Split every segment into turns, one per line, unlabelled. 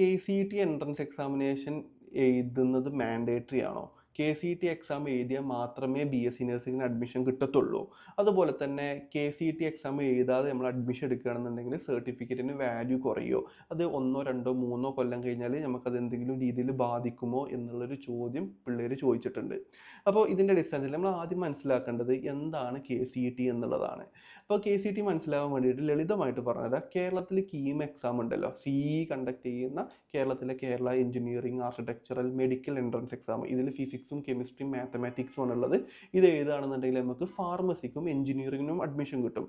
KCET entrance examination എഴുതുന്നത് mandatory ആണോ? KCET exam എഴുതിയാൽ മാത്രമേ BSc നഴ്സിംഗിന് അഡ്മിഷൻ കിട്ടത്തുള്ളൂ? അതുപോലെ തന്നെ KCET എക്സാം എഴുതാതെ നമ്മൾ അഡ്മിഷൻ എടുക്കുകയാണെന്നുണ്ടെങ്കിൽ സർട്ടിഫിക്കറ്റിന് വാല്യൂ കുറയോ? അത് 1, 2, 3 കൊല്ലം കഴിഞ്ഞാൽ നമുക്കത് എന്തെങ്കിലും രീതിയിൽ ബാധിക്കുമോ എന്നുള്ളൊരു ചോദ്യം പിള്ളേർ ചോദിച്ചിട്ടുണ്ട്. അപ്പോൾ ഇതിൻ്റെ അടിസ്ഥാനത്തിൽ നമ്മൾ ആദ്യം മനസ്സിലാക്കേണ്ടത് എന്താണ് KCET എന്നുള്ളതാണ്. അപ്പോൾ KCET മനസ്സിലാവാൻ വേണ്ടിയിട്ട് ലളിതമായിട്ട് പറഞ്ഞുതരാം. കേരളത്തിൽ കീം എക്സാം ഉണ്ടല്ലോ, CE കണ്ടക്ട് ചെയ്യുന്ന Kerala engineering, architectural, medical entrance exam. ഇതിൽ ഫിസിക്സും കെമിസ്ട്രിയും മാത്തമാറ്റിക്സും ആണുള്ളത്. ഇത് എഴുതുകയാണെന്നുണ്ടെങ്കിൽ നമുക്ക് ഫാർമസിക്കും എഞ്ചിനീയറിംഗിനും അഡ്മിഷൻ കിട്ടും.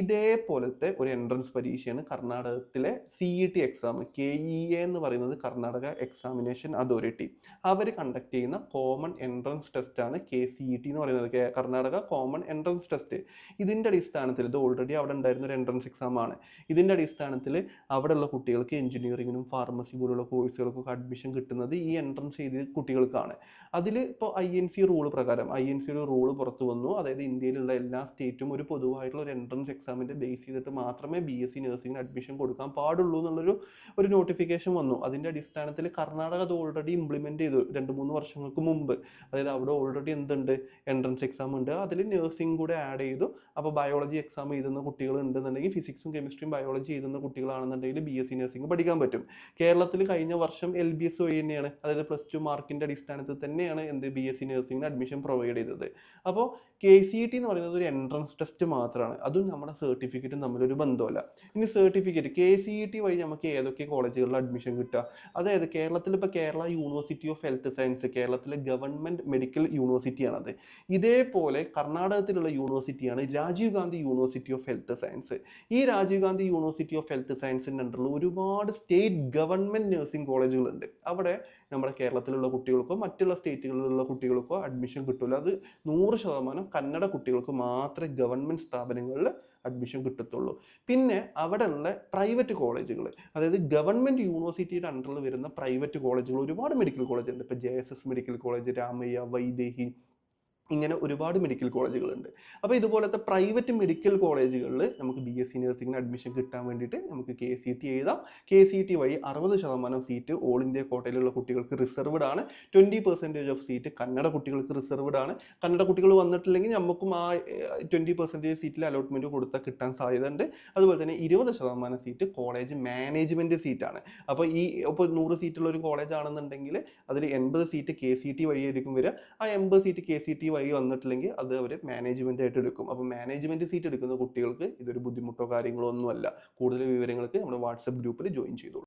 ഇതേപോലത്തെ ഒരു എൻട്രൻസ് പരീക്ഷയാണ് കർണാടകത്തിലെ CET എക്സാം. KEA എന്ന് പറയുന്നത് കർണാടക എക്സാമിനേഷൻ അതോറിറ്റി. അവർ കണ്ടക്ട് ചെയ്യുന്ന കോമൺ എൻട്രൻസ് ടെസ്റ്റ് ആണ് KCET എന്ന് പറയുന്നത്, കർണാടക കോമൺ എൻട്രൻസ് ടെസ്റ്റ്. ഇതിൻ്റെ അടിസ്ഥാനത്തിൽ ഇത് ഓൾറെഡി അവിടെ ഉണ്ടായിരുന്ന ഒരു എൻട്രൻസ് എക്സാം ആണ്. ഇതിൻ്റെ അടിസ്ഥാനത്തിൽ അവിടെയുള്ള കുട്ടികൾക്ക് എഞ്ചിനീയറിംഗിനും ഫാർമസി പോലുള്ള കോഴ്സുകൾക്കൊക്കെ അഡ്മിഷൻ കിട്ടുന്നത് ഈ എൻട്രൻസ് ചെയ്ത കുട്ടികൾക്കാണ്. അതിൽ ഇപ്പോൾ INC റൂൾ പ്രകാരം INC ഒരു റൂൾ പുറത്തു വന്നു. അതായത് ഇന്ത്യയിലുള്ള എല്ലാ സ്റ്റേറ്റും ഒരു പൊതുവായിട്ടുള്ള ഒരു എൻട്രൻസ് എക്സാമിൻ്റെ ബേസ് ചെയ്തിട്ട് മാത്രമേ BSc നഴ്സിംഗിന് അഡ്മിഷൻ കൊടുക്കാൻ പാടുള്ളൂ എന്നുള്ളൊരു നോട്ടിഫിക്കേഷൻ വന്നു. അതിൻ്റെ അടിസ്ഥാനത്തിൽ കർണാടക അത് ഓൾറെഡി ഇംപ്ലിമെൻറ്റ് ചെയ്തു 2-3 വർഷങ്ങൾക്ക് മുമ്പ്. അതായത് അവിടെ ഓൾറെഡി എന്തുണ്ട്, എൻട്രൻസ് എക്സാം ഉണ്ട്, അതിൽ നഴ്സിംഗ് കൂടെ ആഡ് ചെയ്തു. അപ്പോൾ ബയോളജി എക്സാം എഴുതുന്ന കുട്ടികൾ ഉണ്ടെന്നുണ്ടെങ്കിൽ, ഫിസിക്സും കെമിസ്ട്രിയും ബയോളജി എഴുതുന്ന കുട്ടികളാണെന്നുണ്ടെങ്കിൽ BSc നഴ്സിംഗ് പഠിക്കാൻ പറ്റും. കേരളത്തിൽ കഴിഞ്ഞ വർഷം LBS വഴി തന്നെയാണ്, അതായത് +2 മാർക്കിൻ്റെ അടിസ്ഥാനത്തിൽ തന്നെയാണ് BSc നഴ്സിംഗിന് അഡ്മിഷൻ പ്രൊവൈഡ് ചെയ്തത്. അപ്പോൾ KCET എന്ന് പറയുന്നത് ഒരു എൻട്രൻസ് ടെസ്റ്റ് മാത്രമാണ്. അതും നമ്മുടെ സർട്ടിഫിക്കറ്റും തമ്മിലൊരു ബന്ധമല്ല. ഇനി സർട്ടിഫിക്കറ്റ് KCET വഴി നമുക്ക് ഏതൊക്കെ കോളേജുകളിൽ അഡ്മിഷൻ കിട്ടുക? അതായത് കേരളത്തിൽ ഇപ്പോൾ Kerala university of health science, കേരളത്തിലെ ഗവൺമെൻറ് മെഡിക്കൽ യൂണിവേഴ്സിറ്റിയാണത്. ഇതേപോലെ കർണാടകത്തിലുള്ള യൂണിവേഴ്സിറ്റിയാണ് Rajiv Gandhi university of health science. ഈ Rajiv Gandhi university of health സയൻസിൻ്റെ അണ്ടറിൽ ഒരുപാട് സ്റ്റേറ്റ് ഗവൺമെൻറ് നഴ്സിംഗ് കോളേജുകളുണ്ട്. അവിടെ നമ്മുടെ കേരളത്തിലുള്ള കുട്ടികൾക്കോ മറ്റുള്ള സ്റ്റേറ്റുകളിലുള്ള കുട്ടികൾക്കോ അഡ്മിഷൻ കിട്ടില്ല. അത് 100% കന്നഡ കുട്ടികൾക്ക് മാത്രമേ ഗവൺമെൻറ് സ്ഥാപനങ്ങളിൽ അഡ്മിഷൻ കിട്ടത്തുള്ളൂ. പിന്നെ അവിടെയുള്ള പ്രൈവറ്റ് കോളേജുകൾ, അതായത് ഗവൺമെൻറ് യൂണിവേഴ്സിറ്റിയുടെ അണ്ടറിൽ വരുന്ന പ്രൈവറ്റ് കോളേജുകൾ, ഒരുപാട് മെഡിക്കൽ കോളേജ് ഉണ്ട്. ഇപ്പോൾ JSS medical college, Ramaiah, Vaidehi, ഇങ്ങനെ ഒരുപാട് മെഡിക്കൽ കോളേജുകളുണ്ട്. അപ്പോൾ ഇതുപോലത്തെ പ്രൈവറ്റ് മെഡിക്കൽ കോളേജുകളിൽ നമുക്ക് BSc നഴ്സിംഗിന് അഡ്മിഷൻ കിട്ടാൻ വേണ്ടിയിട്ട് നമുക്ക് KCET എഴുതാം. KCET വഴി 60% സീറ്റ് ഓൾ ഇന്ത്യ കോട്ടയിലുള്ള കുട്ടികൾക്ക് റിസർവ്ഡ് ആണ്. 20% ഓഫ് സീറ്റ് കന്നഡ കുട്ടികൾക്ക് റിസർവ്ഡ് ആണ്. കന്നഡ കുട്ടികൾ വന്നിട്ടില്ലെങ്കിൽ നമുക്കും ആ 20% സീറ്റിൽ അലോട്ട്മെൻറ്റ് കൊടുത്താൽ കിട്ടാൻ സാധ്യത ഉണ്ട്. അതുപോലെ തന്നെ 20% സീറ്റ് കോളേജ് മാനേജ്മെൻറ്റ് സീറ്റാണ്. അപ്പോൾ ഇപ്പോൾ 100 സീറ്റുള്ള ഒരു കോളേജ് ആണെന്നുണ്ടെങ്കിൽ അതിൽ 80 സീറ്റ് KCET വഴിയായിരിക്കും വരിക. ആ 80 സീറ്റ് KCET വഴി വന്നിട്ടില്ലെങ്കിൽ അത് അവർ മാനേജ്മെന്റ് ആയിട്ട് എടുക്കും. അപ്പോൾ മാനേജ്മെന്റ് സീറ്റ് എടുക്കുന്ന കുട്ടികൾക്ക് ഇതൊരു ബുദ്ധിമുട്ടോ കാര്യങ്ങളോ ഒന്നുമല്ല. കൂടുതൽ വിവരങ്ങൾക്ക് നമ്മുടെ വാട്സപ്പ് ഗ്രൂപ്പിൽ ജോയിൻ ചെയ്തോളൂ.